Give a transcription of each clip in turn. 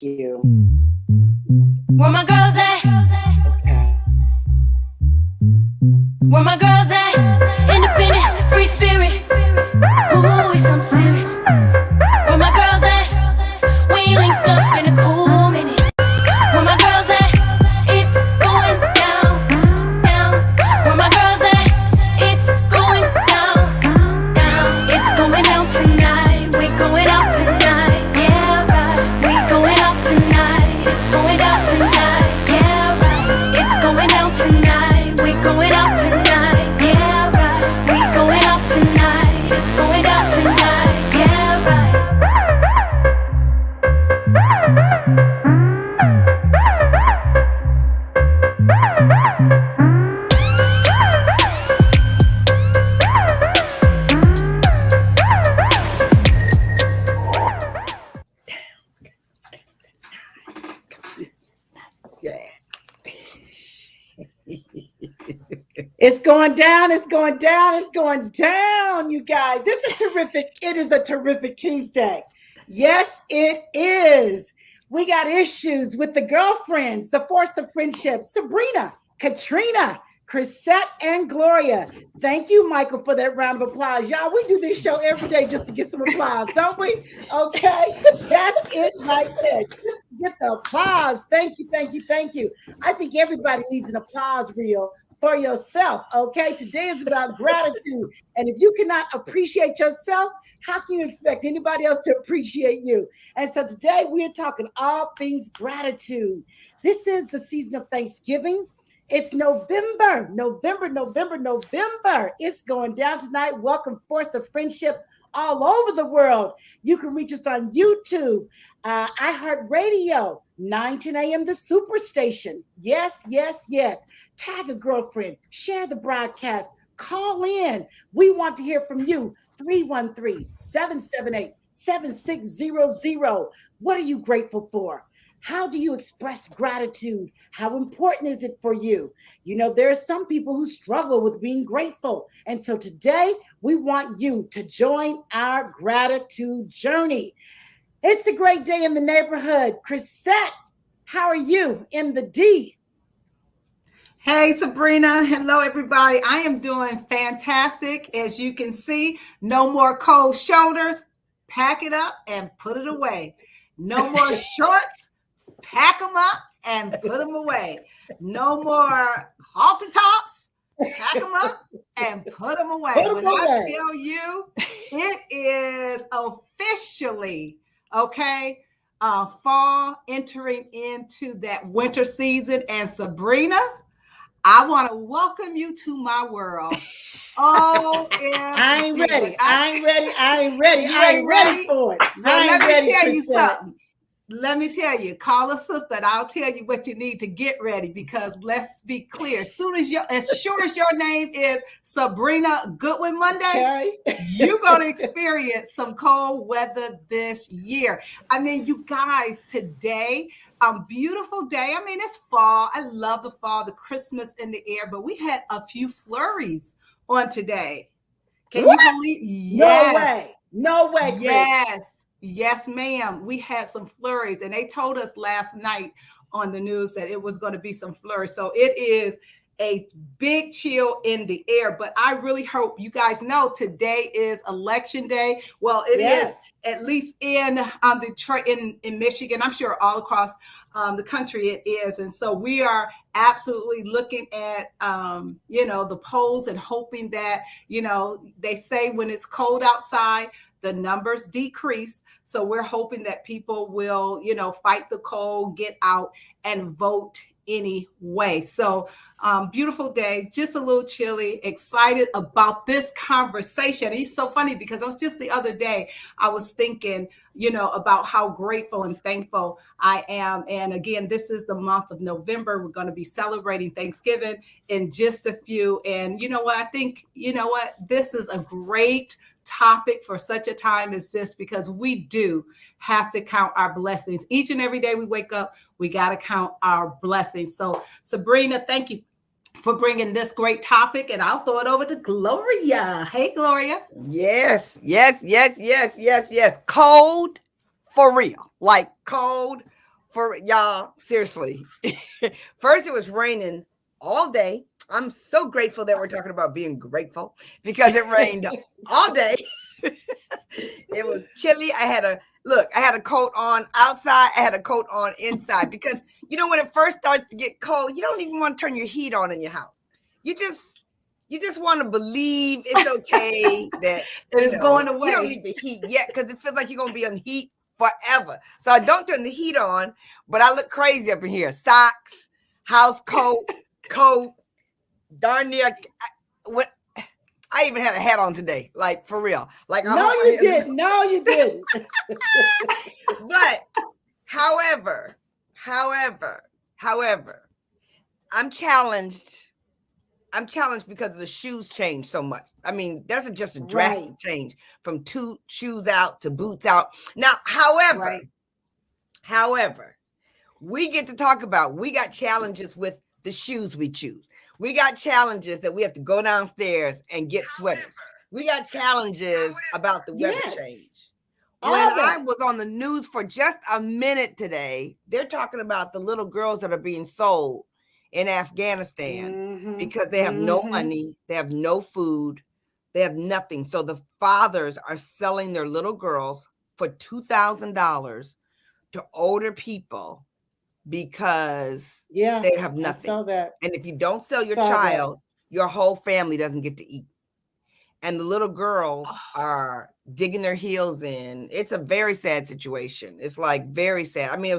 you. Where my girls at? Okay. Where my girls at? Independent, free spirit. Ooh, it's some serious. Where my girls at? We ain't linked up in a cool minute. Where my girls at? It's going down, down. Where my girls at? It's going down, down. It's going down tonight. We going out tonight. Yeah, right. We going out tonight. It's going down tonight. Yeah, right. It's going down tonight. We going out tonight. Yeah, right. We going out tonight. It's going down tonight. Yeah, right. Yeah. It's going down. It's going down. It's going down, you guys. It is a terrific Tuesday. Yes, it is. We got issues with the girlfriends, the force of friendship, Sabrina, Caterina, Crisette, and Gloria. Thank you, Michael, for that round of applause. Y'all, we do this show every day just to get some applause, don't we? Okay. That's it right there. Just to get the applause. Thank you, thank you, thank you. I think everybody needs an applause reel for yourself. Okay. Today is about gratitude. And if you cannot appreciate yourself, how can you expect anybody else to appreciate you? And so today we're talking all things gratitude. This is the season of Thanksgiving. It's November. It's going down tonight. Welcome, Force of Friendship, all over the world. You can reach us on YouTube, iHeartRadio, 9:10 a.m. The Superstation. Yes, yes, yes. Tag a girlfriend. Share the broadcast. Call in. We want to hear from you. 313-778-7600. What are you grateful for? How do you express gratitude? How important is it for you? You know, there are some people who struggle with being grateful. And so today we want you to join our gratitude journey. It's a great day in the neighborhood. Crisette, how are you in the D? Hey, Sabrina. Hello, everybody. I am doing fantastic. As you can see, no more cold shoulders. Pack it up and put it away. No more shorts. Pack them up and put them away. No more halter tops. Pack them up and put them away. Put 'em When away. I tell you, it is officially, okay, fall entering into that winter season. And Sabrina, I want to welcome you to my world. Oh, I ain't ready. I ain't ready for it. Well, I ain't let me ready, tell you Crisette. something. Let me tell you, call a sister and I'll tell you what you need to get ready, because let's be clear. As sure as your name is Sabrina Goodwin Monday, Okay. you're going to experience some cold weather this year. I mean, you guys, today, beautiful day. I mean, it's fall. I love the fall, the Christmas in the air, but we had a few flurries on today. Can What? you believe? Yes. No way, Chris. Yes, ma'am. We had some flurries, and they told us last night on the news that it was going to be some flurries. So it is a big chill in the air. But I really hope you guys know today is election day. Well, it is at least in Detroit, in Michigan. I'm sure all across the country it is. And so we are absolutely looking at, the polls and hoping that, they say when it's cold outside, the numbers decrease. So we're hoping that people will, fight the cold, get out and vote anyway. So beautiful day, just a little chilly, excited about this conversation. And it's so funny because it was just the other day, I was thinking, about how grateful and thankful I am. And again, this is the month of November. We're going to be celebrating Thanksgiving in just a few. And you know what? I think, this is a great topic for such a time as this, because we do have to count our blessings. Each and every day we wake up, we got to count our blessings. So Sabrina, thank you for bringing this great topic, and I'll throw it over to Gloria. Hey, Gloria. Yes. Cold for real. Like cold for y'all, seriously. First, it was raining all day. I'm so grateful that we're talking about being grateful because it rained all day. It was chilly. I had a coat on outside. I had a coat on inside because when it first starts to get cold, you don't even want to turn your heat on in your house. You just want to believe it's okay that It's going away. You don't need the heat yet because it feels like you're gonna be on heat forever. So I don't turn the heat on, but I look crazy up in here. Socks, house coat, darn near. I even had a hat on today, like for real. Like no, you didn't. No, you didn't. But however, I'm challenged. Because the shoes change so much. I mean, that's just a drastic change from 2 shoes out to boots out. Now, however, we get to talk about, we got challenges with the shoes we choose. We got challenges that we have to go downstairs and get sweaters. We got challenges about the weather change. When I was on the news for just a minute today, they're talking about the little girls that are being sold in Afghanistan because they have no money, they have no food, they have nothing. So the fathers are selling their little girls for $2,000 to older people because they have nothing. I saw that. And if you don't sell your child, your whole family doesn't get to eat. And the little girls are digging their heels in. It's a very sad situation. It's like very sad. I mean,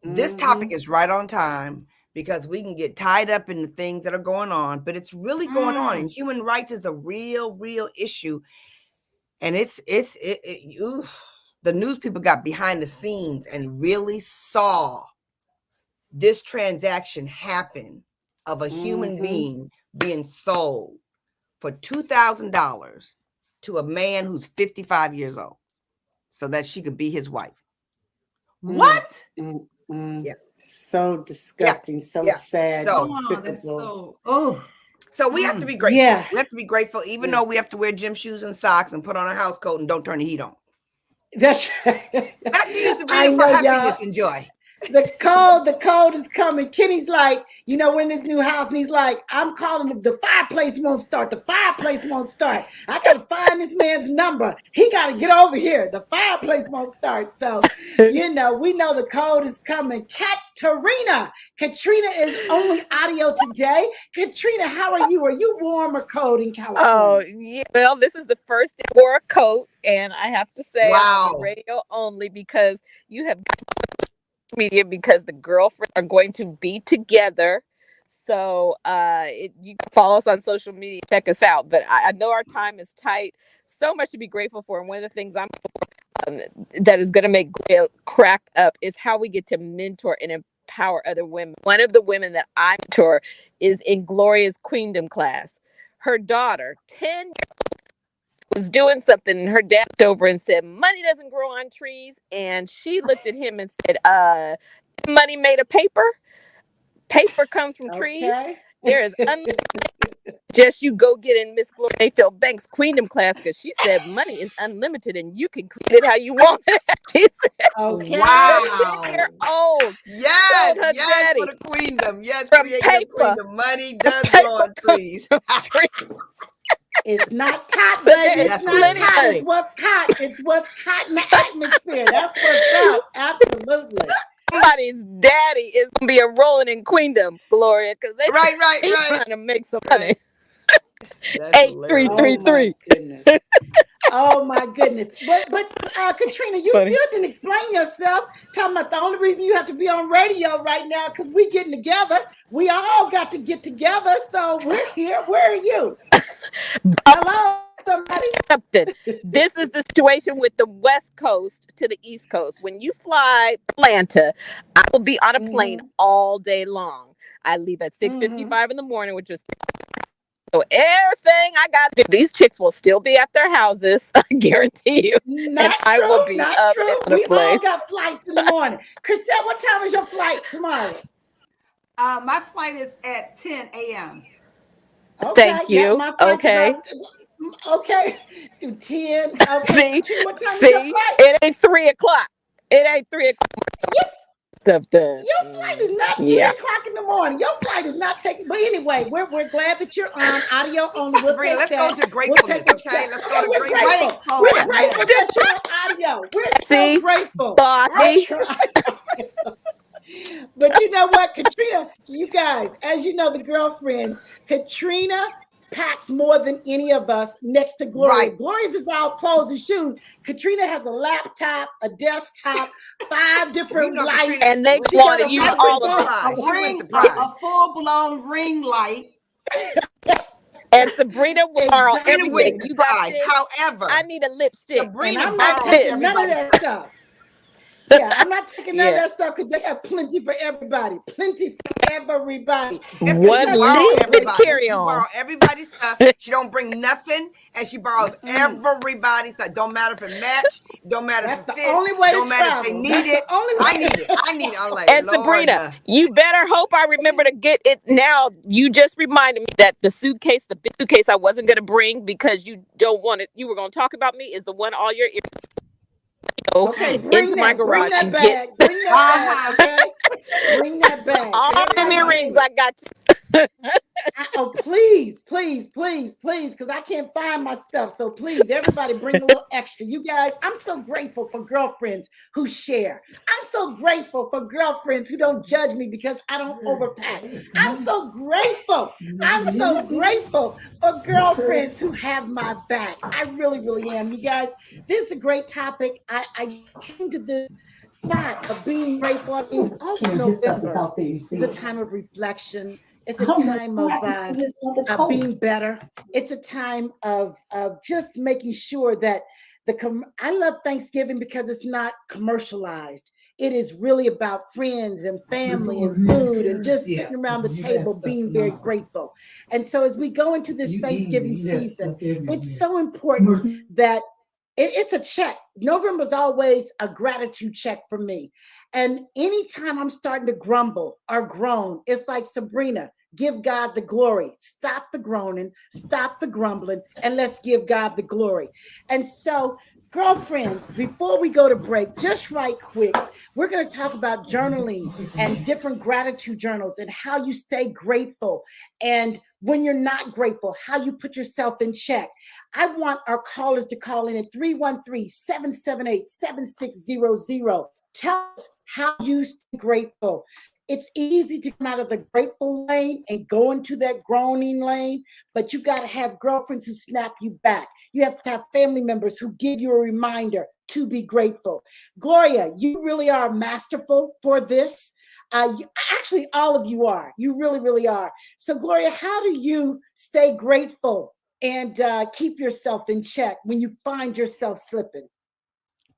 this topic is right on time because we can get tied up in the things that are going on, but it's really going on. And human rights is a real issue. And the news people got behind the scenes and really saw this transaction happen of a human being being sold for $2,000 to a man who's 55 years old so that she could be his wife. What? Yeah. So disgusting, so sad. So we have to be grateful. Yeah. We have to be grateful, even though we have to wear gym shoes and socks and put on a house coat and don't turn the heat on. That's right. That needs to be for happiness and joy. The cold is coming. Kenny's like, we're in this new house, and he's like, I'm calling the fireplace won't start. The fireplace won't start. I gotta find this man's number. He gotta get over here. The fireplace won't start. So, we know the cold is coming. Caterina is only audio today. Caterina, how are you? Are you warm or cold in California? Oh, yeah. Well, this is the first day I wore a coat, and I have to say, I'm on radio only because you have media because the girlfriends are going to be together. So you can follow us on social media, check us out. But I know our time is tight. So much to be grateful for. And one of the things that is going to make Gloria crack up is how we get to mentor and empower other women. One of the women that I mentor is in Gloria's Queendom class. Her daughter, 10 was doing something, and her dad looked over and said, money doesn't grow on trees. And she looked at him and said, money made of paper? Paper comes from trees. There is just you go get in Miss Gloria Mayfield Banks' Queendom class because she said money is unlimited and you can create it how you want it. She said, wow. 10-year-old. Yes, daddy, for the Queendom. Yes, from paper. Queendom. Money does grow on trees. It's not cotton, baby. It's not cotton. It's what's cotton. It's what's caught in the atmosphere. That's what's up. Absolutely. Somebody's daddy is gonna be enrolling in Queendom, Gloria, because they trying to make some money. 8333. Oh my goodness. But Caterina, you still didn't explain yourself. Talking about the only reason you have to be on radio right now because we getting together. We all got to get together. So we're here. Where are you? Hello, somebody. This is the situation with the West Coast to the East Coast. When you fly Atlanta, I will be on a plane all day long. I leave at 6:55 in the morning, which is so everything I got to do. These chicks will still be at their houses, I guarantee you. I will be up on a plane. We all got flights in the morning. Crisette, what time is your flight tomorrow? My flight is at 10 a.m. Okay, thank you. Okay. Okay. 10. Okay. See, it ain't 3 o'clock. It ain't 3 o'clock. Stuff done. Your flight is not 3 o'clock in the morning. Your flight is not taking. But anyway, we're glad that you're on audio only. We'll Sabrina, take let's go to gratefulness, okay? Let's go to we're gratefulness. grateful. We're grateful that you're on audio. We're so grateful. Bossy. But you know what, Caterina, you guys, as you know, the girlfriends, Caterina packs more than any of us next to Gloria. Right. Gloria's is all clothes and shoes. Caterina has a laptop, a desktop, 5 different lights. Caterina, and they want to use all of them. A full-blown ring light. And Sabrina will borrow Sabrina everything. with You got surprise. this? However, I need a lipstick. Sabrina and I'm not borrows taking none of everybody's that stuff. Yeah, I'm not taking none of that stuff because they have plenty for everybody. Plenty for everybody. One little bit carry on. She borrows everybody's stuff. She don't bring nothing, and she borrows everybody's stuff. Don't matter if it match. Don't matter if it fit. Only way don't to matter travel. if they need That's it. The only way. I need it. I need it. I'm like, and Lord, Sabrina, you better hope I remember to get it now. You just reminded me that the suitcase, the big suitcase I wasn't going to bring because you don't want it. You were going to talk about me is the one all your ears. Okay, into my garage bring that and bag. get Bring that bag. Okay, bring that bag. all them earrings. I got you. Oh, please, because I can't find my stuff. So please, everybody bring a little extra. You guys, I'm so grateful for girlfriends who share. I'm so grateful for girlfriends who don't judge me because I don't overpack. I'm so grateful. I'm so grateful for girlfriends who have my back. I really, really am. You guys, this is a great topic. I came to this thought of being grateful. I mean, always November is a time of reflection. It's a time of being better. It's a time of just making sure that I love Thanksgiving because it's not commercialized. It is really about friends and family and food and just sitting around the table being very grateful. And so as we go into this Thanksgiving season, it's so important that it's a check. November is always a gratitude check for me. And anytime I'm starting to grumble or groan, it's like, Sabrina, give God the glory. Stop the groaning, stop the grumbling, and let's give God the glory. And so, girlfriends, before we go to break, just right quick, we're going to talk about journaling and different gratitude journals and how you stay grateful. And when you're not grateful, how you put yourself in check. I want our callers to call in at 313-778-7600. Tell us how you stay grateful. It's easy to come out of the grateful lane and go into that groaning lane, but you got to have girlfriends who snap you back. You have to have family members who give you a reminder to be grateful. Gloria, you really are masterful for this. Actually, all of you are. You really, really are. So, Gloria, how do you stay grateful and keep yourself in check when you find yourself slipping?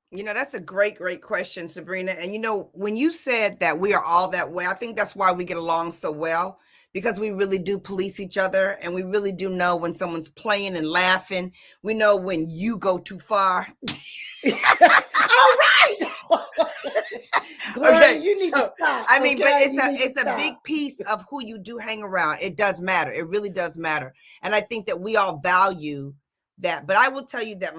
You know, that's a great question, Sabrina. And you know, when you said that we are all that way, I think that's why we get along so well, because we really do police each other, and we really do know when someone's playing and laughing. We know when you go too far. All right. Gloria, okay, you need to stop. I mean, okay? but it's a big piece of who you do hang around. It does matter. It really does matter. And I think that we all value that. But I will tell you that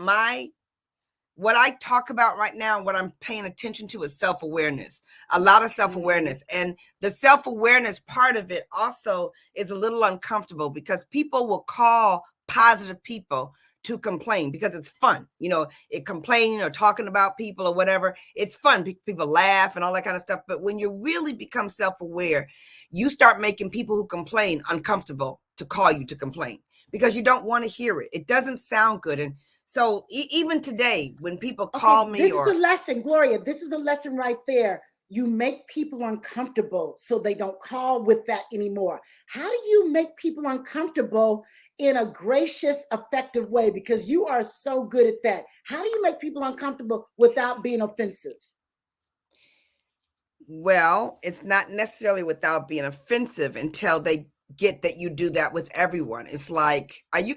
what I talk about right now, what I'm paying attention to is self-awareness, a lot of self-awareness. And the self-awareness part of it also is a little uncomfortable because people will call positive people to complain because it's fun. You know, complaining or talking about people or whatever, it's fun. People laugh and all that kind of stuff. But when you really become self-aware, you start making people who complain uncomfortable to call you to complain because you don't want to hear it. It doesn't sound good. And so even today, when people call me, this is a lesson, Gloria. This is a lesson right there. You make people uncomfortable so they don't call with that anymore. How do you make people uncomfortable in a gracious, effective way? Because you are so good at that. How do you make people uncomfortable without being offensive? Well, it's not necessarily without being offensive until they get that you do that with everyone. It's like, you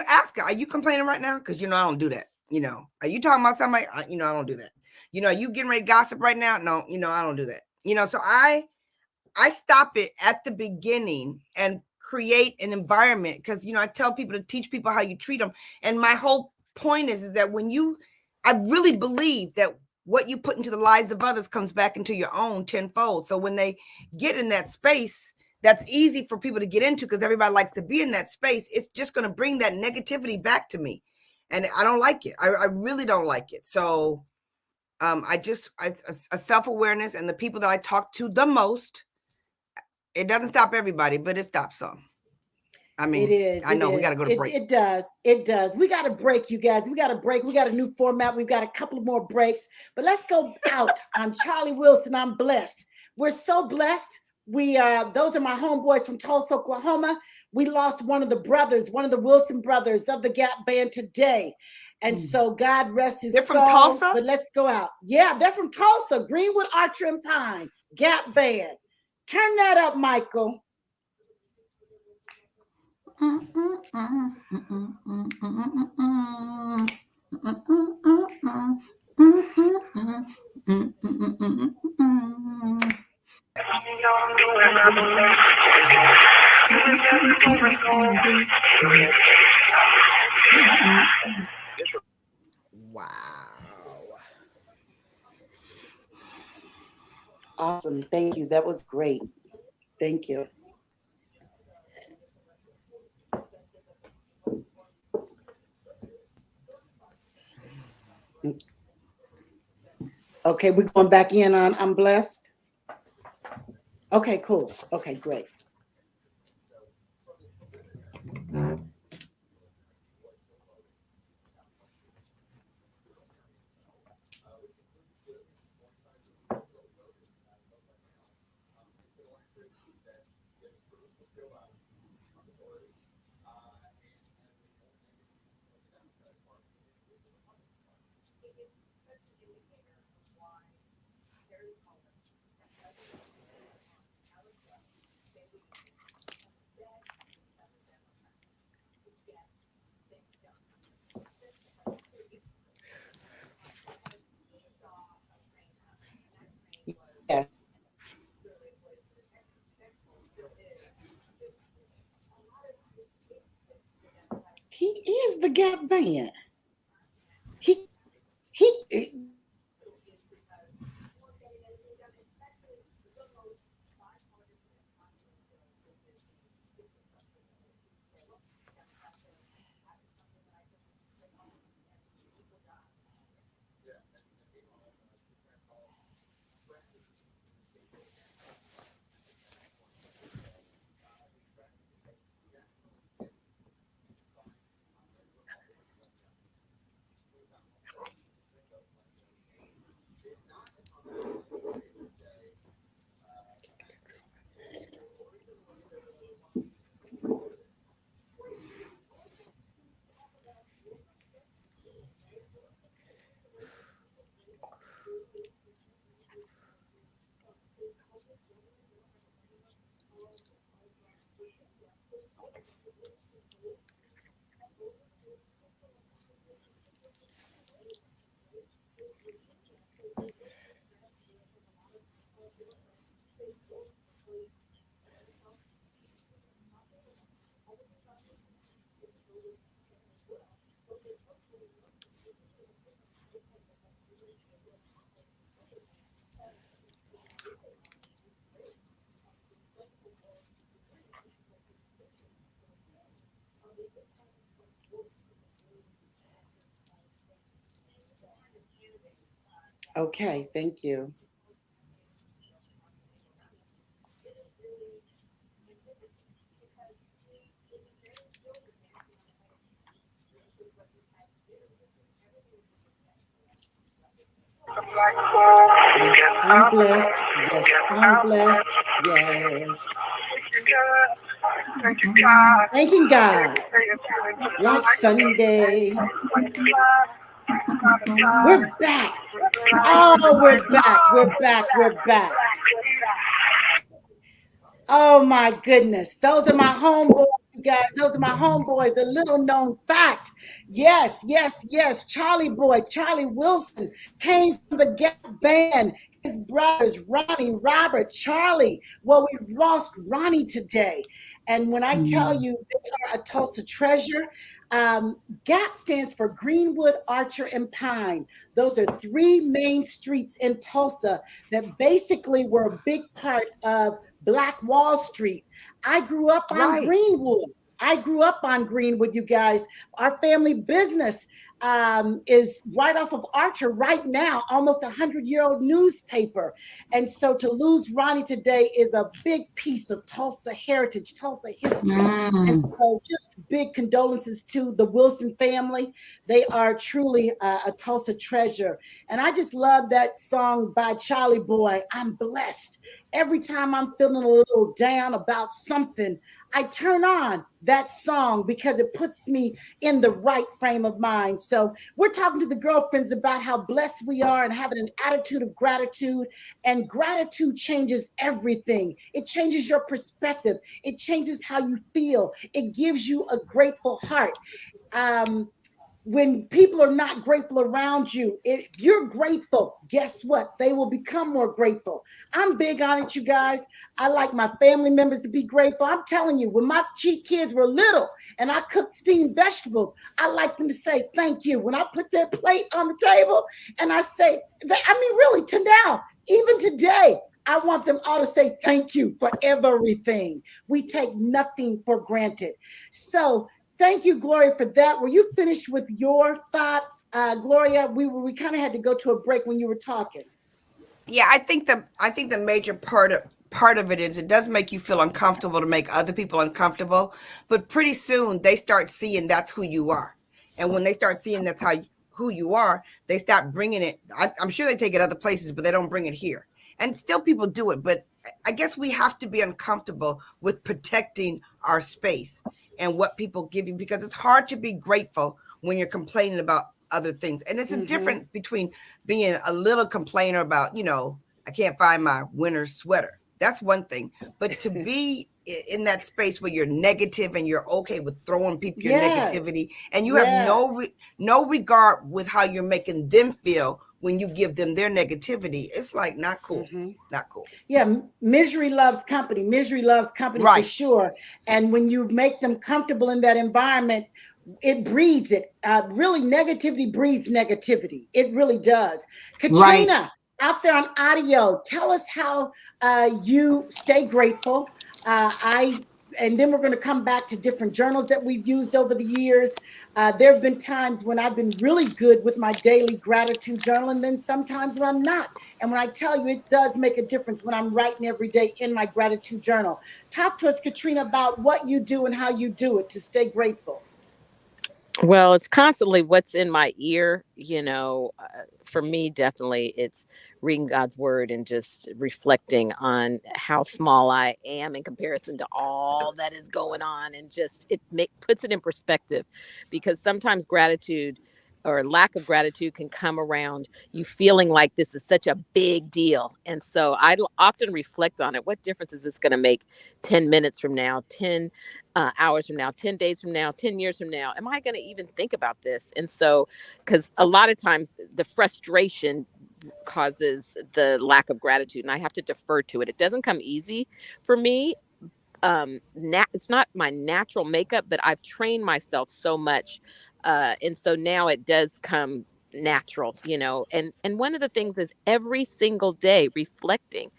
ask her, are you complaining right now? Because, you know, I don't do that. You know, are you talking about somebody? You know, I don't do that. You know, are you getting ready to gossip right now? No, you know, I don't do that. You know, so I stop it at the beginning and create an environment because, you know, I tell people to teach people how you treat them. And my whole point is that I really believe that what you put into the lives of others comes back into your own tenfold. So when they get in that space, that's easy for people to get into because everybody likes to be in that space. It's just going to bring that negativity back to me. And I don't like it. I really don't like it. So a self-awareness, and the people that I talk to the most, it doesn't stop everybody, but it stops some. I mean, it is. I know we got to go to break. It does. It does. We got to break, you guys. We got to break. We got a new format. We've got a couple more breaks, but let's go out on Charlie Wilson. I'm blessed. We're so blessed. Those are my homeboys from Tulsa, Oklahoma. We lost one of the Wilson brothers of the Gap Band today. And so God rest his soul. They're from Tulsa? But let's go out. Yeah, they're from Tulsa, Greenwood, Archer, and Pine. Gap Band. Turn that up, Michael. Wow. Awesome. Thank you. That was great. Thank you. Okay, we're going back in on I'm blessed. Okay, cool. Okay, great. Yes. He is the Gap Band. He Okay, thank you. I'm blessed. Yes, I'm blessed. Yes. Thanking God. Like Sunday. We're back. Oh, we're back. We're back. We're back. Oh my goodness. Those are my homeboys, you guys. Those are my homeboys. A little known fact. Yes, yes, yes. Charlie Wilson came from the Gap Band. his brothers, Ronnie, Robert, Charlie. Well, we lost Ronnie today. And when I tell you they are a Tulsa treasure, GAP stands for Greenwood, Archer, and Pine. Those are three main streets in Tulsa that basically were a big part of Black Wall Street. I grew up on Greenwood. I grew up on Greenwood, you guys. Our family business is right off of Archer right now, almost 100-year-old newspaper. And so to lose Ronnie today is a big piece of Tulsa heritage, Tulsa history. And so just big condolences to the Wilson family. They are truly a Tulsa treasure. And I just love that song by Charlie Boy, I'm Blessed. Every time I'm feeling a little down about something, I turn on that song because it puts me in the right frame of mind. So we're talking to the girlfriends about how blessed we are and having an attitude of gratitude. And gratitude changes everything. It changes your perspective. It changes how you feel. It gives you a grateful heart. When people are not grateful around you, if you're grateful, guess what? They will become more grateful. I'm big on it, you guys. I like my family members to be grateful. I'm telling you, when my kids were little and I cooked steamed vegetables, I like them to say thank you. When I put their plate on the table and I say, really, to now, even today, I want them all to say thank you for everything. We take nothing for granted. So thank you, Gloria, for that. Were you finished with your thought, Gloria? We kind of had to go to a break when you were talking. Yeah, I think the major part of it is it does make you feel uncomfortable to make other people uncomfortable, but pretty soon they start seeing that's who you are, and when they start seeing that's who you are, they start bringing it. I'm sure they take it other places, but they don't bring it here. And still, people do it, but I guess we have to be uncomfortable with protecting our space and what people give you, because it's hard to be grateful when you're complaining about other things. And it's a difference between being a little complainer about, I can't find my winter sweater. That's one thing. But to be in that space where you're negative and you're okay with throwing people your negativity, and you have no regard with how you're making them feel when you give them their negativity, it's like not cool. Not cool. Yeah, misery loves company. Misery loves company for sure. And when you make them comfortable in that environment, it breeds it. Really, negativity breeds negativity. It really does. Caterina, out there on audio, tell us how you stay grateful. And then we're going to come back to different journals that we've used over the years. There have been times when I've been really good with my daily gratitude journal, and then sometimes when I'm not. And when I tell you, it does make a difference when I'm writing every day in my gratitude journal. Talk to us, Caterina, about what you do and how you do it to stay grateful. Well, it's constantly what's in my ear, for me, definitely it's reading God's word and just reflecting on how small I am in comparison to all that is going on. And just puts it in perspective, because sometimes gratitude or lack of gratitude can come around you feeling like this is such a big deal. And so I often reflect on it. What difference is this going to make 10 minutes from now, 10 hours from now, 10 days from now, 10 years from now? Am I going to even think about this? And so, because a lot of times the frustration causes the lack of gratitude, and I have to defer to it. It doesn't come easy for me. It's not my natural makeup, but I've trained myself so much. And so now it does come natural, and one of the things is every single day reflecting,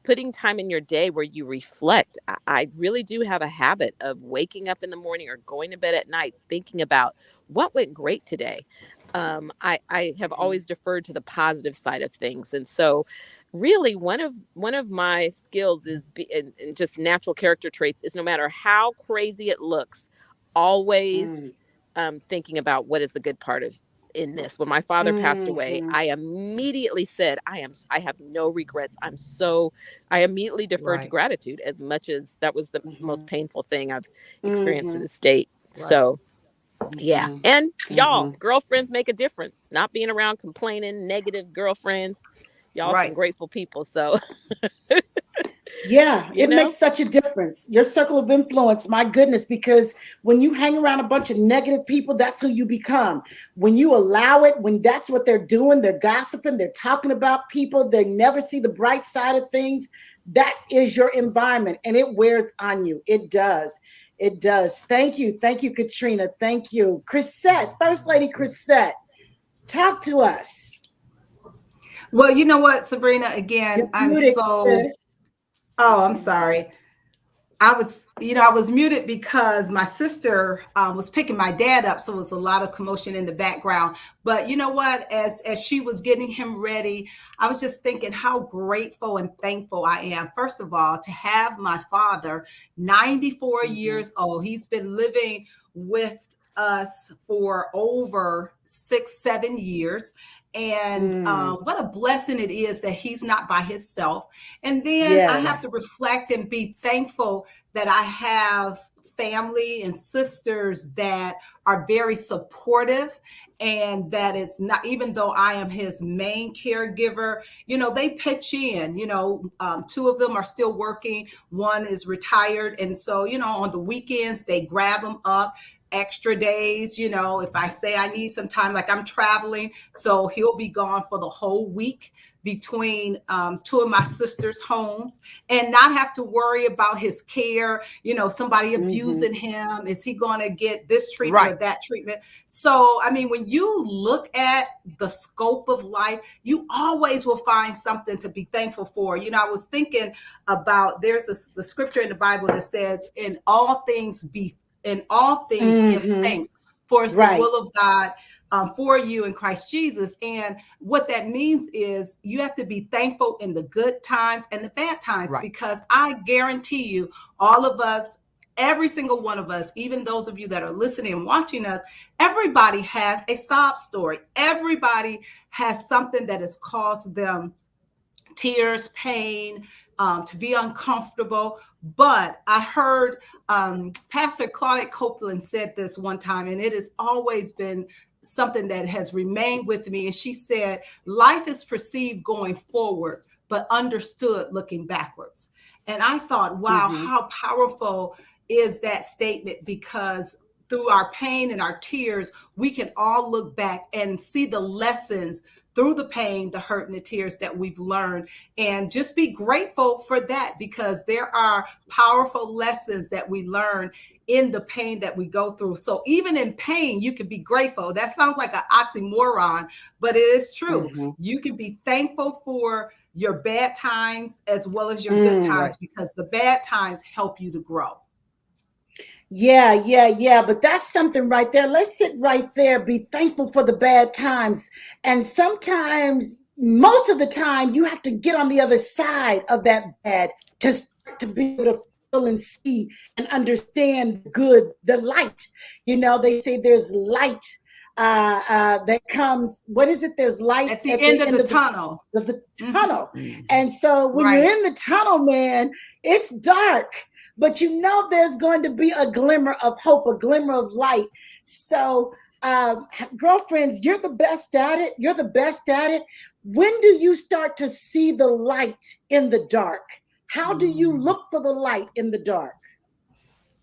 putting time in your day where you reflect. I really do have a habit of waking up in the morning or going to bed at night thinking about what went great today. I have always deferred to the positive side of things. And so really one of my skills is and just natural character traits is, no matter how crazy it looks, always thinking about what is the good part of in this. When my father passed away, I immediately said, I have no regrets. I immediately deferred to gratitude, as much as that was the most painful thing I've experienced to this date. So yeah. And y'all, girlfriends make a difference. Not being around complaining, negative girlfriends. Y'all some grateful people. So Yeah, You it know? makes such a difference. Your circle of influence, my goodness, because when you hang around a bunch of negative people, that's who you become. When you allow it, when that's what they're doing, they're gossiping, they're talking about people, they never see the bright side of things. That is your environment and it wears on you. It does. It does. Thank you. Thank you, Caterina. Thank you. Crisette, First Lady Crisette, talk to us. Well, you know what, Sabrina, You're again, muted, Chris. oh, I'm sorry. I was muted because my sister was picking my dad up, so it was a lot of commotion in the background. But you know what? As she was getting him ready, I was just thinking how grateful and thankful I am. First of all, to have my father, 94 years old. He's been living with us for over 6, 7 years. And what a blessing it is that he's not by himself. And then I have Yes. to reflect and be thankful that I have family and sisters that are very supportive, and that it's not, even though I am his main caregiver, they pitch in. Two of them are still working, one is retired. And so, on the weekends, they grab them up extra days. If I say I need some time, like I'm traveling, so he'll be gone for the whole week between two of my sister's homes, and not have to worry about his care, somebody abusing him. Is he going to get this treatment or that treatment? So, I mean, when you look at the scope of life, you always will find something to be thankful for. I was thinking about, the scripture in the Bible that says, in all things give thanks, for it's the will of God for you in Christ Jesus. And what that means is you have to be thankful in the good times and the bad times, because I guarantee you, all of us, every single one of us, even those of you that are listening and watching us, everybody has a sob story. Everybody has something that has caused them tears, pain, to be uncomfortable. But I heard Pastor Claudette Copeland said this one time, and it has always been something that has remained with me. And she said, life is perceived going forward, but understood looking backwards. And I thought, wow, how powerful is that statement? Because through our pain and our tears, we can all look back and see the lessons through the pain, the hurt, and the tears that we've learned, and just be grateful for that, because there are powerful lessons that we learn in the pain that we go through. So even in pain, you can be grateful. That sounds like an oxymoron, but it is true. You can be thankful for your bad times as well as your good times, because the bad times help you to grow. Yeah. But that's something right there. Let's sit right there. Be thankful for the bad times. And sometimes, most of the time, you have to get on the other side of that bad to be able to feel and see and understand good, the light. They say there's light that comes. What is it? There's light at the end of the tunnel. The tunnel. And so when you're in the tunnel, man, it's dark. But there's going to be a glimmer of hope, a glimmer of light. So, girlfriends, you're the best at it. You're the best at it. When do you start to see the light in the dark? How do you look for the light in the dark?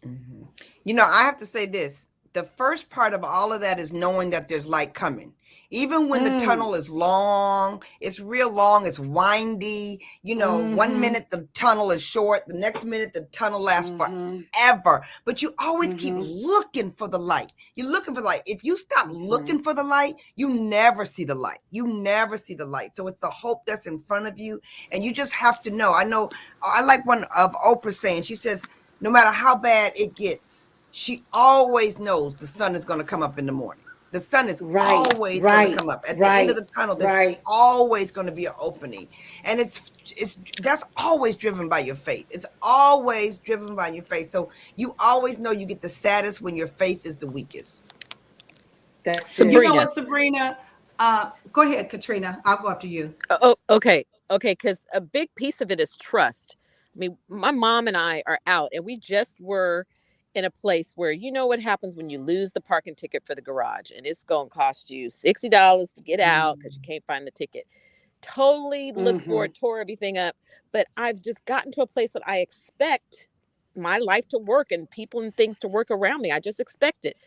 I have to say this. The first part of all of that is knowing that there's light coming. Even when the tunnel is long, it's real long, it's windy. 1 minute the tunnel is short, the next minute the tunnel lasts forever. But you always keep looking for the light. You're looking for the light. If you stop looking for the light, you never see the light. You never see the light. So it's the hope that's in front of you. And you just have to know. I like one of Oprah saying, she says, no matter how bad it gets, she always knows the sun is going to come up in the morning. The sun is always going to come up. At the end of the tunnel, there's always going to be an opening. And that's always driven by your faith. It's always driven by your faith. So you always know you get the saddest when your faith is the weakest. That's Sabrina. You know what, Sabrina? Go ahead, Caterina. I'll go after you. Oh, okay. Because a big piece of it is trust. I mean, my mom and I are out, and we just were in a place where, what happens when you lose the parking ticket for the garage, and it's going to cost you $60 to get out because you can't find the ticket. totally looked for it, tore everything up. But I've just gotten to a place that I expect my life to work and people and things to work around me. I just expect it.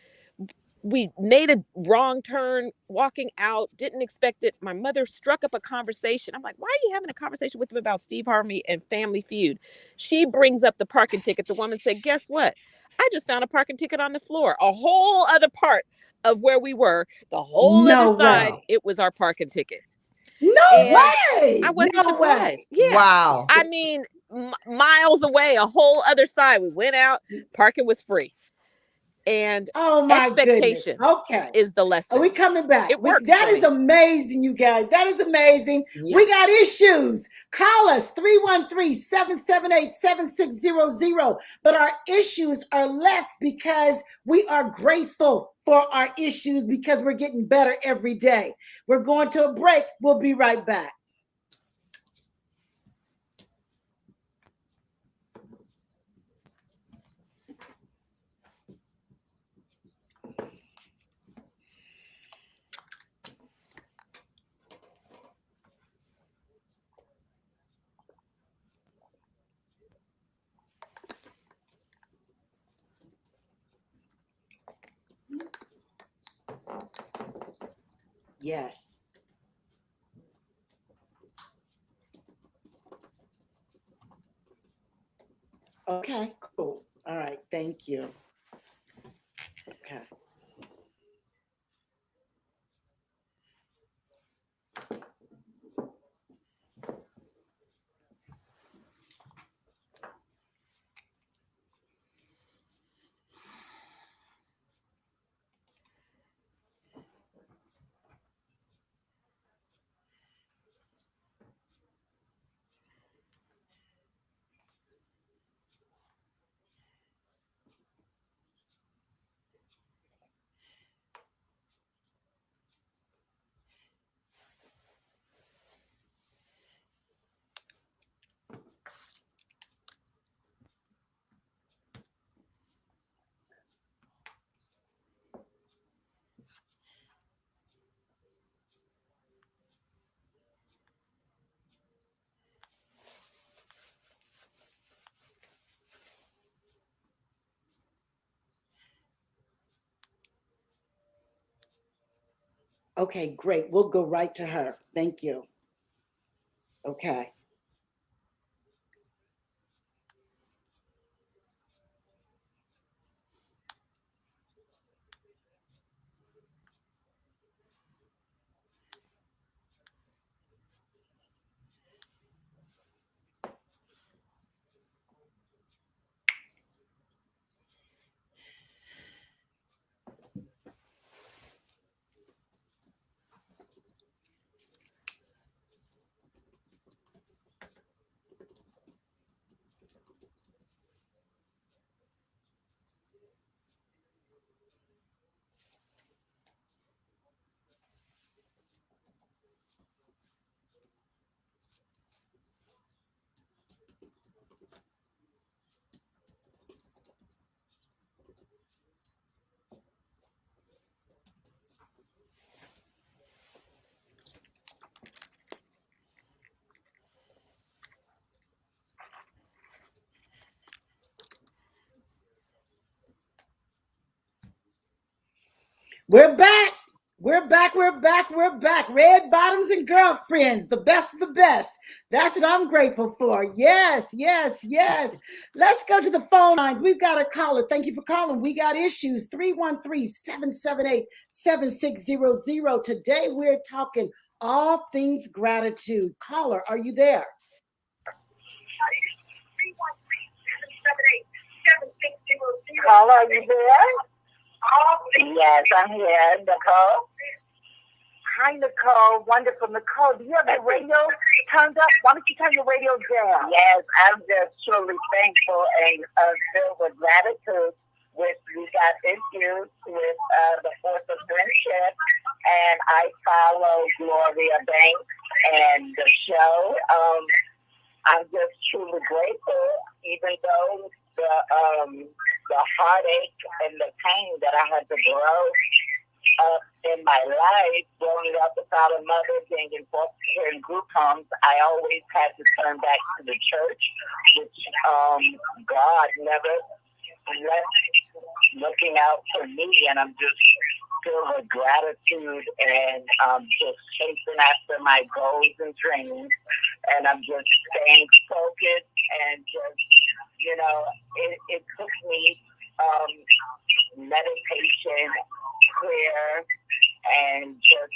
We made a wrong turn walking out, didn't expect it. My mother struck up a conversation. I'm like, why are you having a conversation with him about Steve Harvey and Family Feud? She brings up the parking ticket. The woman said, guess what? I just found a parking ticket on the floor. A whole other part of where we were, the whole other side, it was our parking ticket. No way. I wasn't surprised. Way. Yeah. Wow. I mean, miles away, a whole other side. We went out, parking was free. And expectation is the lesson. Are we coming back? It works. That is amazing, you guys. That is amazing. Yeah. We got issues. Call us 313-778-7600. But our issues are less because we are grateful for our issues because we're getting better every day. We're going to a break. We'll be right back. Yes. Okay, cool. All right, thank you. Okay. Okay, great. We'll go right to her. Thank you. Okay. We're back. We're back. We're back. We're back. Red bottoms and girlfriends, the best of the best. That's what I'm grateful for. Yes, yes, yes. Let's go to the phone lines. We've got a caller. Thank you for calling. We got issues. 313-778-7600. Today we're talking all things gratitude. Caller, are you there? Caller, are you there? Yes, I'm here, Nicole. Hi, Nicole. Wonderful. Nicole, do you have your radio turned up? Why don't you turn your radio down? Yes, I'm just truly thankful and filled with gratitude. We got issues with the Force of Friendship, and I follow Gloria Banks and the show. I'm just truly grateful, even though the heartache and the pain that I had to grow in my life, growing up without a mother, being in foster care and group homes, I always had to turn back to the church, which God never left looking out for me, and I'm just filled with gratitude and just chasing after my goals and dreams, and I'm just staying focused and just, it took me meditation, prayer, and just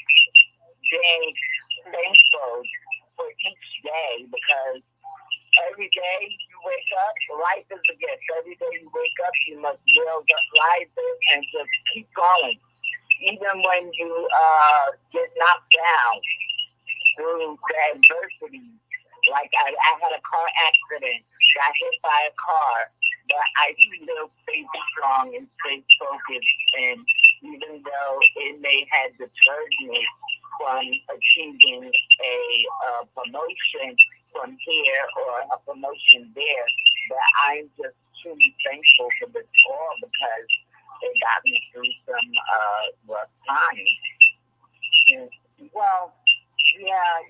being thankful for each day, because every day you wake up, life is a gift. Every day you wake up, you must realize it and just keep going. Even when you get knocked down through the adversity, like I had a car accident, got hit by a car, but I still stayed strong and stayed focused. And even though it may have deterred me from achieving a promotion from here or a promotion there, but I'm just truly thankful for this all, because it got me through some rough times. Well, yeah.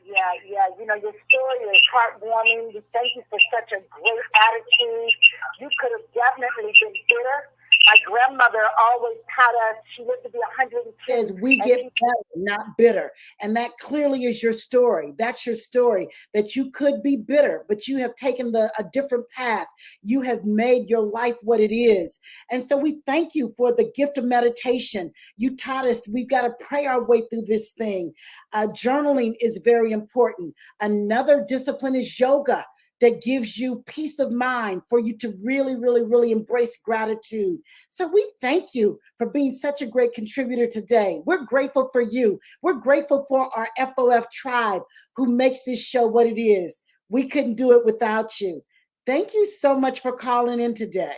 Your story is heartwarming. We thank you for such a great attitude. You could have definitely been bitter. My grandmother always taught us, she lived to be 102. Says we get better, not bitter. And that clearly is your story. That's your story, that you could be bitter, but you have taken a different path. You have made your life what it is. And so we thank you for the gift of meditation. You taught us we've got to pray our way through this thing. Journaling is very important. Another discipline is yoga, that gives you peace of mind for you to really, really, really embrace gratitude. So we thank you for being such a great contributor today. We're grateful for you. We're grateful for our FOF tribe who makes this show what it is. We couldn't do it without you. Thank you so much for calling in today.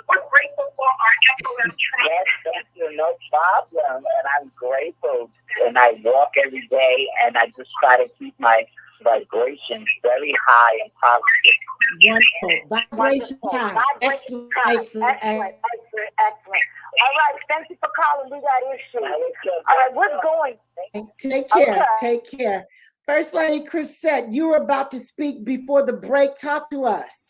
We're grateful for our FOF tribe. Yes, thank you, no problem. And I'm grateful. And I walk every day, and I just try to keep my vibrations very high and positive. Wonderful. Vibrations high. Excellent. Excellent. All right, thank you for calling. We got issues. All right, what's going? Take care. Okay. Take care. First Lady Crisette, you were about to speak before the break. Talk to us.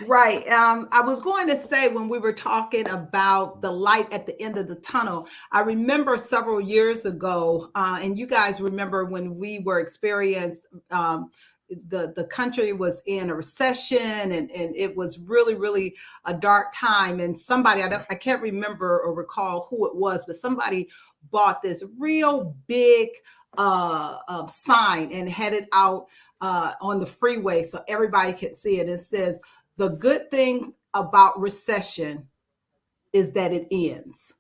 Right. I was going to say, when we were talking about the light at the end of the tunnel, I remember several years ago, and you guys remember when we were experiencing, the country was in a recession, and it was really, really a dark time. And somebody, I can't remember or recall who it was, but somebody bought this real big sign and had it out on the freeway so everybody could see it. It says, "The good thing about recession is that it ends."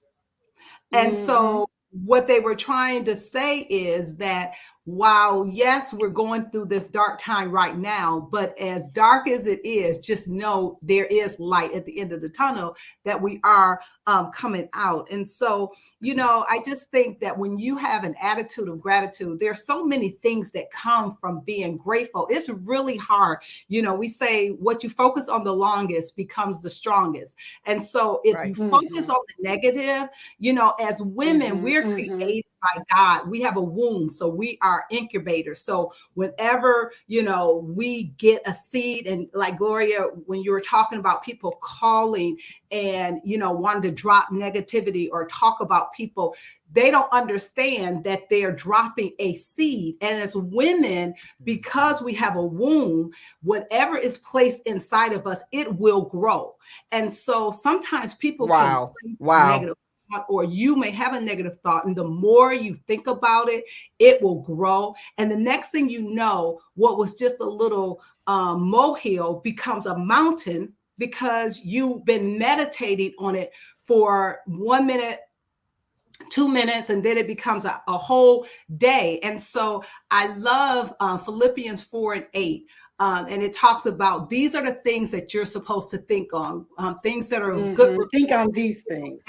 And so what they were trying to say is that while, yes, we're going through this dark time right now, but as dark as it is, just know there is light at the end of the tunnel, that we are coming out. And so, I just think that when you have an attitude of gratitude, there's so many things that come from being grateful. It's really hard. We say what you focus on the longest becomes the strongest. And so if you focus on the negative, as women, we're created by God. We have a womb, so we are incubators. So whenever, we get a seed, and like Gloria, when you were talking about people calling and, wanting to drop negativity or talk about people, they don't understand that they're dropping a seed. And as women, because we have a womb, whatever is placed inside of us, it will grow. And so sometimes people can negative thought, or you may have a negative thought, and the more you think about it, it will grow. And the next thing you know, what was just a little molehill becomes a mountain, because you've been meditating on it for 1 minute, 2 minutes, and then it becomes a whole day. And so I love Philippians 4:8. And it talks about, these are the things that you're supposed to think on, things that are good. Think on these things.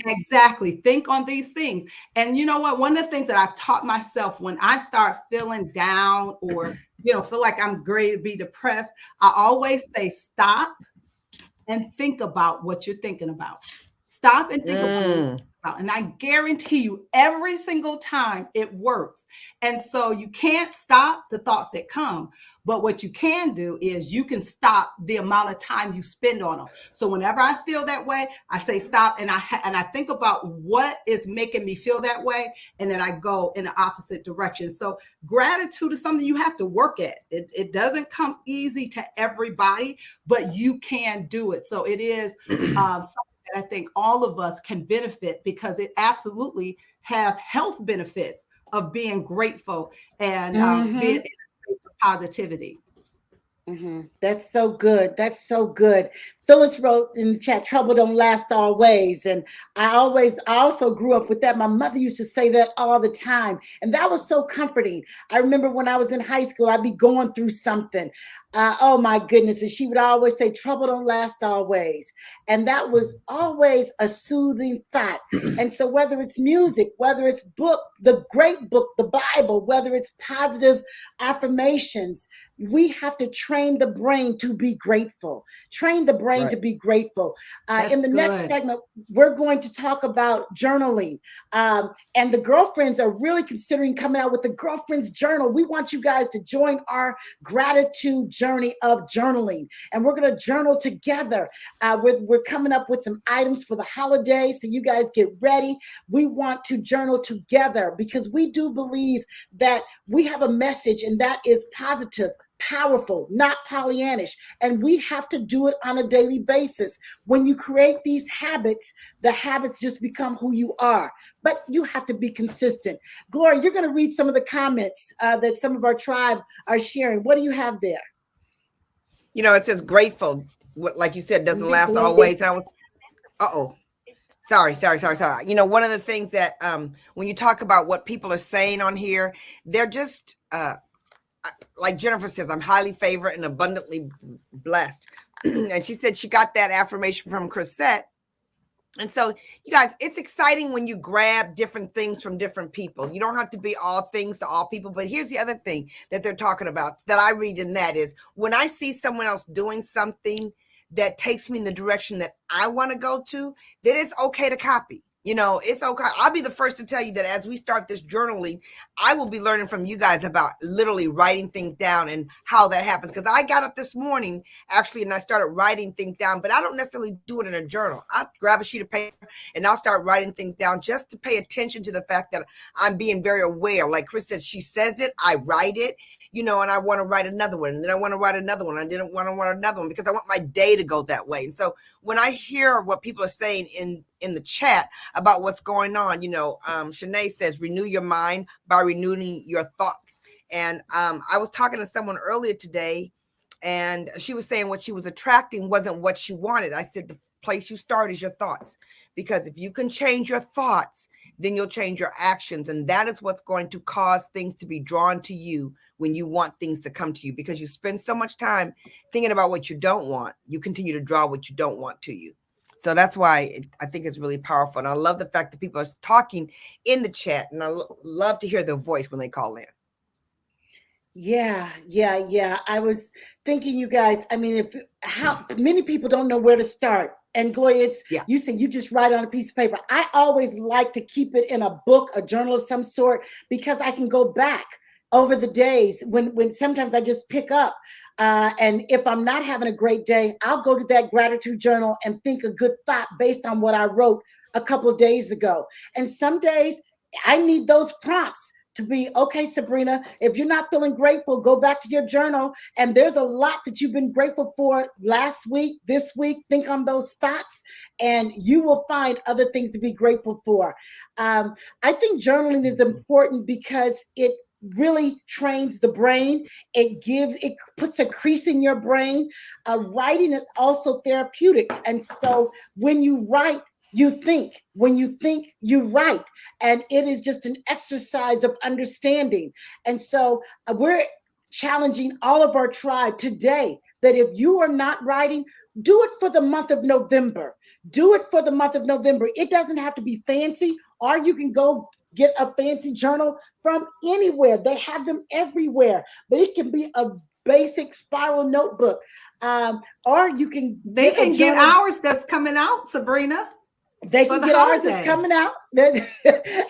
Exactly. Think on these things. And you know what? One of the things that I've taught myself, when I start feeling down or, feel like I'm ready to be depressed, I always say, stop and think about what you're thinking about. Stop and think about about. And I guarantee you, every single time it works. And so you can't stop the thoughts that come. But what you can do is you can stop the amount of time you spend on them. So whenever I feel that way, I say stop, and I think about what is making me feel that way, and then I go in the opposite direction. So gratitude is something you have to work at. It doesn't come easy to everybody, but you can do it. So it is something that I think all of us can benefit, because it absolutely have health benefits of being grateful and being in a space of positivity. That's so good. That's so good. Phyllis wrote in the chat, trouble don't last always. And I also grew up with that. My mother used to say that all the time. And that was so comforting. I remember when I was in high school, I'd be going through something. Oh my goodness. And she would always say, trouble don't last always. And that was always a soothing thought. And so whether it's music, whether it's book, the great book, the Bible, whether it's positive affirmations, we have to train the brain to be grateful. Train the brain to be grateful. In the next segment, we're going to talk about journaling. And the girlfriends are really considering coming out with the girlfriend's journal. We want you guys to join our gratitude journey of journaling. And we're going to journal together. We're coming up with some items for the holidays. So you guys get ready. We want to journal together because we do believe that we have a message, and that is positive, powerful, not Pollyannish. And we have to do it on a daily basis. When you create these habits, the habits just become who you are. But you have to be consistent. Gloria, you're going to read some of the comments that some of our tribe are sharing. What do you have there? You know, it says grateful. Like you said, doesn't last always. And I was, Sorry. You know, one of the things that when you talk about what people are saying on here, they're just like Jennifer says, I'm highly favored and abundantly blessed. And she said she got that affirmation from Crisette. And so, you guys, it's exciting when you grab different things from different people. You don't have to be all things to all people. But here's the other thing that they're talking about that I read in that is when I see someone else doing something that takes me in the direction that I want to go to, then it's okay to copy. You know, it's okay. I'll be the first to tell you that as we start this journaling, I will be learning from you guys about literally writing things down and how that happens. Because I got up this morning, actually, and I started writing things down, but I don't necessarily do it in a journal. I'll grab a sheet of paper and I'll start writing things down just to pay attention to the fact that I'm being very aware. Like Chris says, she says it, I write it, you know, and I want to write another one. And then I want to write another one. I didn't want to write another one because I want my day to go that way. And so when I hear what people are saying in the chat about what's going on, you know, Shanae says, renew your mind by renewing your thoughts. And I was talking to someone earlier today, and she was saying what she was attracting wasn't what she wanted. I said, the place you start is your thoughts, because if you can change your thoughts, then you'll change your actions. And that is what's going to cause things to be drawn to you when you want things to come to you, because you spend so much time thinking about what you don't want. You continue to draw what you don't want to you. So that's why I think it's really powerful. And I love the fact that people are talking in the chat, and I love to hear their voice when they call in. Yeah. I was thinking, you guys, I mean, how many people don't know where to start. And Gloria, you said you just write on a piece of paper. I always like to keep it in a book, a journal of some sort, because I can go back over the days when sometimes I just pick up. And if I'm not having a great day, I'll go to that gratitude journal and think a good thought based on what I wrote a couple of days ago. And some days I need those prompts to be, okay, Sabrina, if you're not feeling grateful, go back to your journal. And there's a lot that you've been grateful for last week, this week. Think on those thoughts, and you will find other things to be grateful for. I think journaling is important because it really trains the brain. It puts a crease in your brain. Writing is also therapeutic. And so when you write, you think. When you think, you write. And it is just an exercise of understanding. And so we're challenging all of our tribe today that if you are not writing, do it for the month of November. Do it for the month of November. It doesn't have to be fancy, or you can go get a fancy journal from anywhere. They have them everywhere, but it can be a basic spiral notebook. Or you can get ours that's coming out, Sabrina. They can get ours is coming out.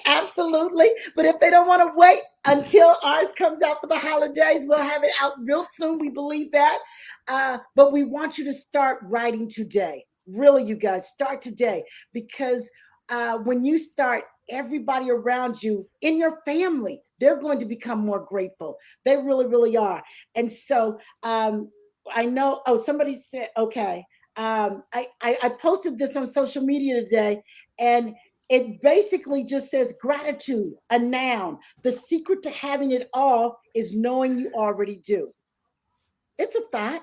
Absolutely. But if they don't want to wait until ours comes out for the holidays, we'll have it out real soon. We believe that. But we want you to start writing today. Really, you guys, start today. Because when you start, everybody around you in your family, they're going to become more grateful. They really, really are. And so I know, somebody said, okay. I posted this on social media today, and it basically just says gratitude, a noun. The secret to having it all is knowing you already do. It's a thought.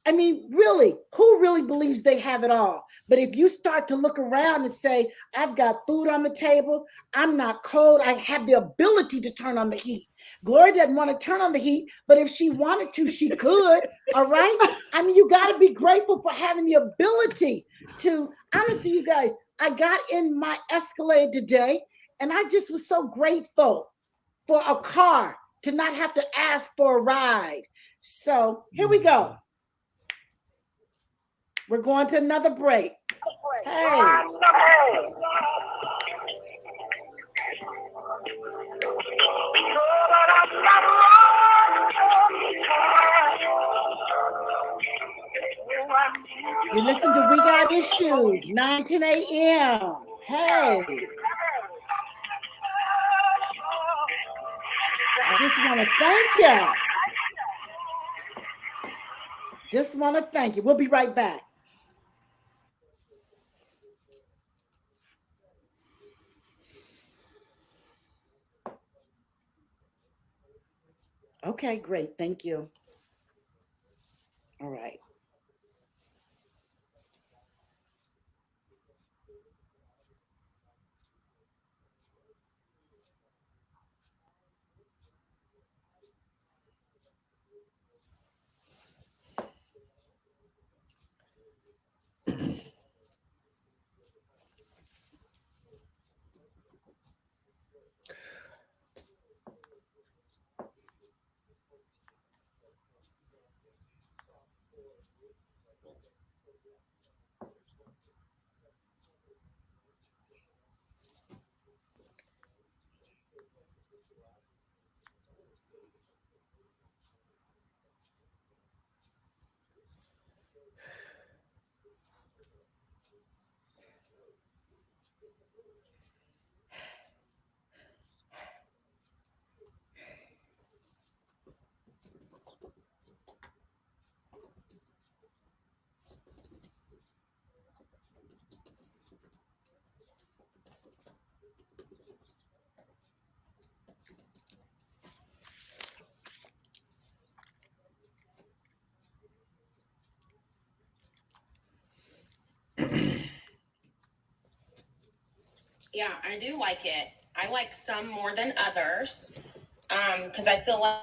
I mean, really, who really believes they have it all? But if you start to look around and say, I've got food on the table, I'm not cold, I have the ability to turn on the heat. Gloria doesn't want to turn on the heat, but if she wanted to, she could. All right. I mean, you got to be grateful for having the ability to, honestly, you guys, I got in my Escalade today and I just was so grateful for a car to not have to ask for a ride. So here we go. We're going to another break. Hey. You listen to We Got Issues, 9 10 a.m. Hey. I just want to thank you. Just want to thank you. We'll be right back. Okay, great. Thank you. All right. Yeah, I do like it. I like some more than others because I feel like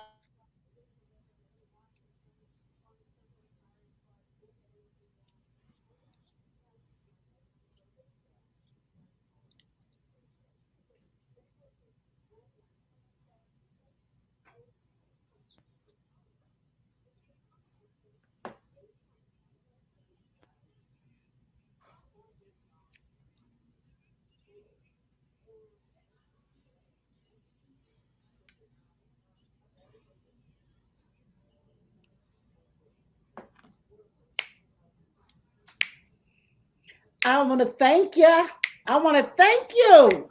I want to thank you. I want to thank you.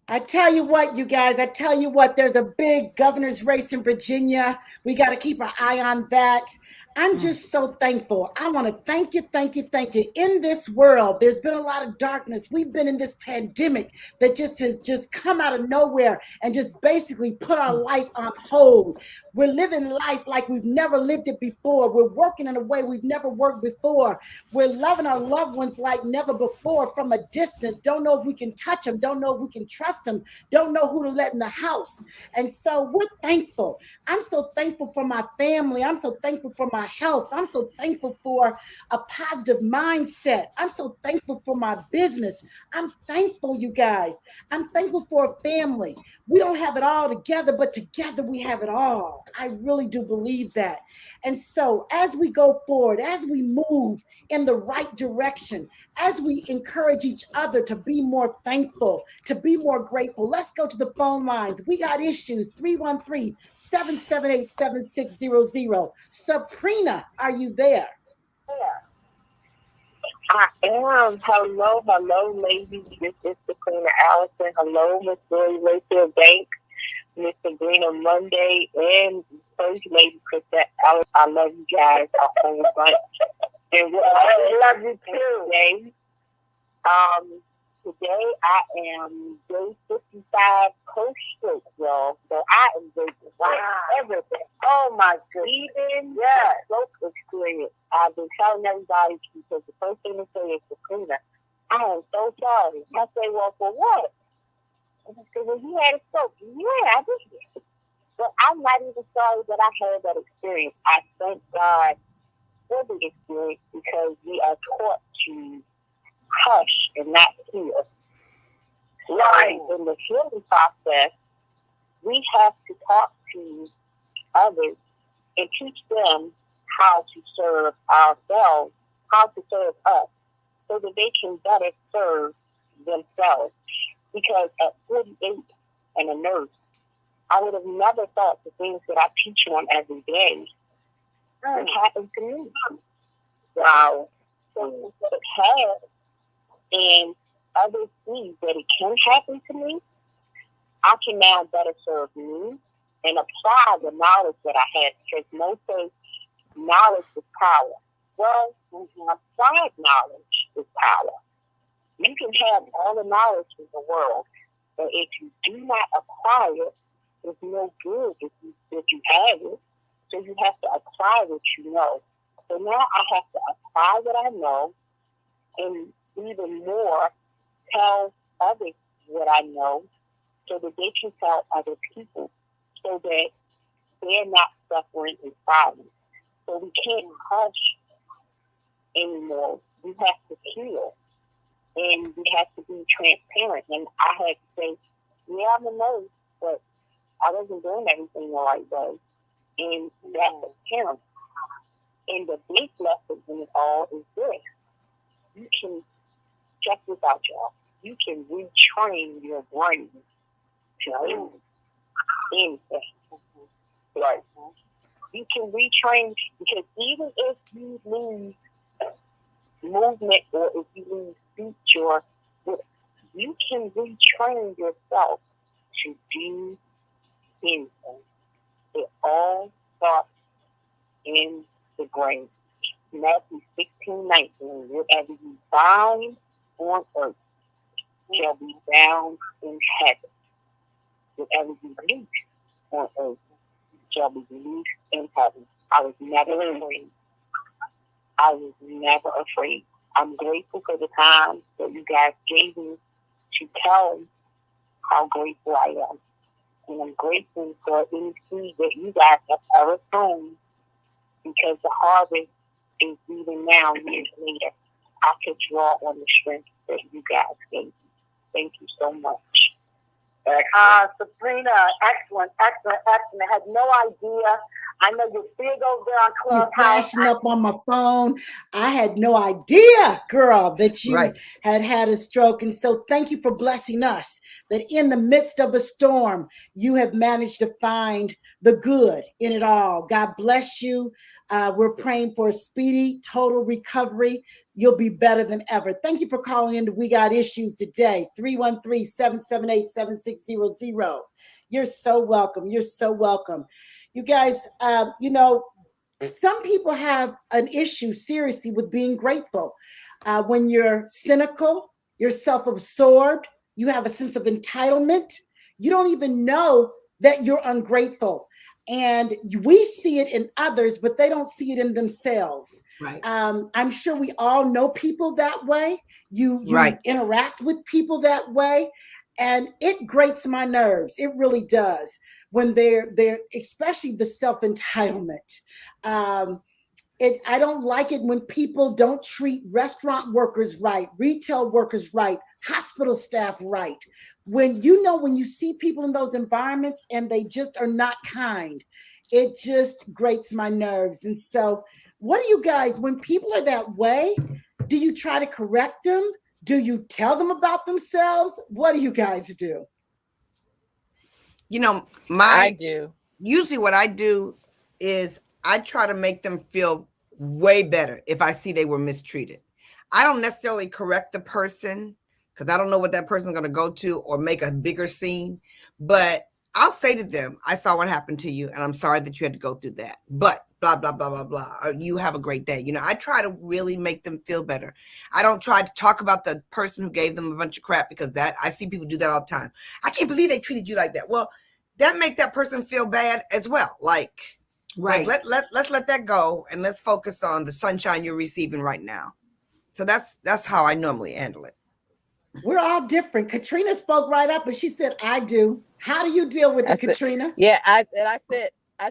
I tell you what, you guys, I tell you what, there's a big governor's race in Virginia. We got to keep our eye on that. I'm just so thankful. I want to thank you, thank you, thank you. In this world, there's been a lot of darkness. We've been in this pandemic that just has just come out of nowhere and just basically put our life on hold. We're living life like we've never lived it before. We're working in a way we've never worked before. We're loving our loved ones like never before from a distance. Don't know if we can touch them. Don't know if we can trust them. them, don't know who to let in the house. And so we're thankful. I'm so thankful for my family. I'm so thankful for my health. I'm so thankful for a positive mindset. I'm so thankful for my business. I'm thankful, you guys. I'm thankful for a family. We don't have it all together, but together we have it all. I really do believe that. And so as we go forward, as we move in the right direction, as we encourage each other to be more thankful, to be more grateful, let's go to the phone lines. We got issues, 313-778-7600. Sabrina, are you there? I am. Hello, ladies. This is Sabrina Allison. Hello, Miss Gloria Mayfield Bank, Miss Sabrina Monday, and First Lady Crisette Ellis. I love you guys. And I love you too. Today I am day 55 post-stroke, y'all. So I am grateful for everything. Oh my goodness. Even stroke experience. I've been telling everybody because the first thing they say is, Sabrina, I am so sorry. I say, well, for what? And I say, well, you had a stroke. Yeah, I did. But I'm not even sorry that I had that experience. I thank God for the experience because we are taught to hush and not heal. Right. In the healing process, we have to talk to others and teach them how to serve ourselves, how to serve us, so that they can better serve themselves. Because at 48 and a nurse, I would have never thought the things that I teach on every day would happen to me. Wow. So it has, and others see that it can happen to me, I can now better serve me and apply the knowledge that I had. Because most say knowledge is power. Well, when you apply knowledge is power. You can have all the knowledge in the world, but if you do not apply it, it's no good if you have it. So you have to apply what you know. So now I have to apply what I know and even more tell others what I know so that they can tell other people so that they're not suffering in silence. So we can't hush anymore. We have to heal. And we have to be transparent. And I had to say, yeah, I'm a nurse, but I wasn't doing everything the right way. And that's a parent. And the big lesson in it all is this. You can, check this out, y'all. You can retrain your brain to do anything. Right. You can retrain, because even if you lose movement or if you lose speech, or you can retrain yourself to do anything. It all starts in the brain. Matthew 16:19. Whatever you bind on earth shall be bound in heaven. Whatever you loose on earth shall be loosed in heaven. I was never afraid. I was never afraid. I'm grateful for the time that you guys gave me to tell how grateful I am. And I'm grateful for any seed that you guys have ever sown, because the harvest is even now, years later. I could draw on the strength that you guys gave me. Thank you so much. Sabrina, excellent. I had no idea. I know you're big over there on Clubhouse. You're flashing up on my phone. I had no idea, girl, that you had had a stroke. And so thank you for blessing us that in the midst of a storm, you have managed to find the good in it all. God bless you. We're praying for a speedy, total recovery. You'll be better than ever. Thank you for calling in to We Got Issues today. 313-778-7600. You're so welcome. You're so welcome. You guys, some people have an issue seriously with being grateful. When you're cynical, you're self-absorbed, you have a sense of entitlement, you don't even know that you're ungrateful. And we see it in others, but they don't see it in themselves. Right. I'm sure we all know people that way. You right. interact with people that way. And it grates my nerves. It really does when they're especially the self-entitlement. I don't like it when people don't treat restaurant workers right, retail workers right, hospital staff right. When you see people in those environments and they just are not kind, it just grates my nerves. And so, what do you guys, when people are that way, do you try to correct them? Do you tell them about themselves? What do you guys do? I do. Usually what I do is I try to make them feel way better if I see they were mistreated. I don't necessarily correct the person because I don't know what that person's going to go to or make a bigger scene. But I'll say to them, I saw what happened to you, and I'm sorry that you had to go through that. But blah, blah, blah, blah, blah. Or you have a great day. I try to really make them feel better. I don't try to talk about the person who gave them a bunch of crap because I see people do that all the time. I can't believe they treated you like that. Well, that makes that person feel bad as well. Right. Let's let that go and let's focus on the sunshine you're receiving right now. So that's how I normally handle it. We're all different. Caterina spoke right up, but she said, "I do." How do you deal with it, Caterina? Yeah, I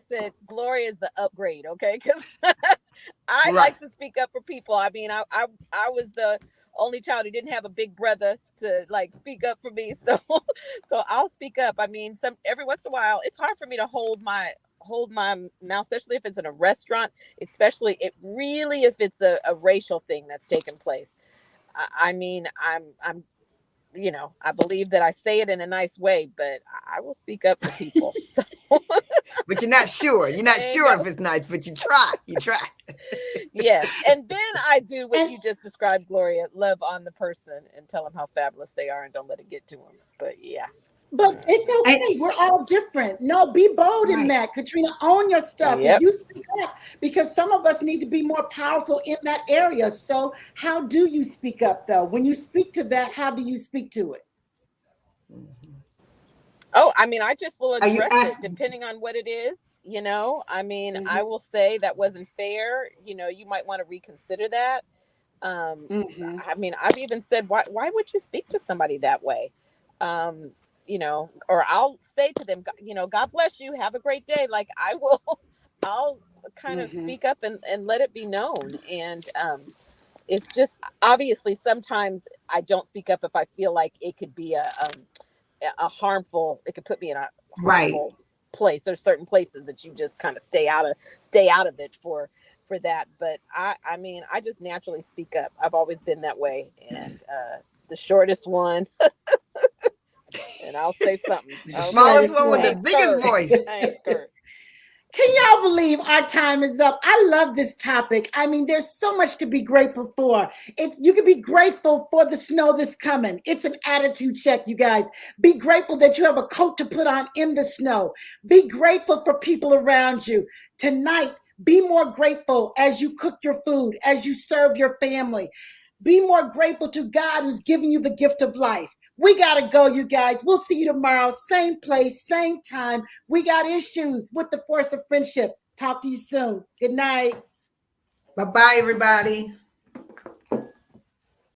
said, Gloria is the upgrade, okay? Because I like to speak up for people. I mean, I was the only child who didn't have a big brother to speak up for me, so I'll speak up. I mean, every once in a while, it's hard for me to hold my mouth, especially if it's in a restaurant, especially if it's a racial thing that's taken place. I mean, I'm I believe that I say it in a nice way, but I will speak up for people. So. But you're not sure. You're not sure if it's nice, but you try. Yes. And then I do what you just described, Gloria, love on the person and tell them how fabulous they are and don't let it get to them. But yeah. But it's okay. We're all different. No, be bold in that. Caterina, own your stuff. Yep. And you speak up because some of us need to be more powerful in that area. So how do you speak up, though? When you speak to that, how do you speak to it? Oh, I mean, I just will address it depending on what it is. I mean, I will say that wasn't fair. You might want to reconsider that. I mean, I've even said, why would you speak to somebody that way? Or I'll say to them, God bless you. Have a great day. I'll kind of speak up and let it be known. And it's just obviously sometimes I don't speak up if I feel like it could be a harmful, it could put me in a harmful place. There's certain places that you just kind of stay out of it for that. But I mean, I just naturally speak up. I've always been that way. And the shortest one, and I'll say something. The smallest one with the biggest voice. Can y'all believe our time is up? I love this topic. I mean, there's so much to be grateful for. You can be grateful for the snow that's coming. It's an attitude check, you guys. Be grateful that you have a coat to put on in the snow. Be grateful for people around you. Tonight, be more grateful as you cook your food, as you serve your family. Be more grateful to God who's given you the gift of life. We got to go, you guys. We'll see you tomorrow. Same place, same time. We got issues with the force of friendship. Talk to you soon. Good night. Bye-bye, everybody.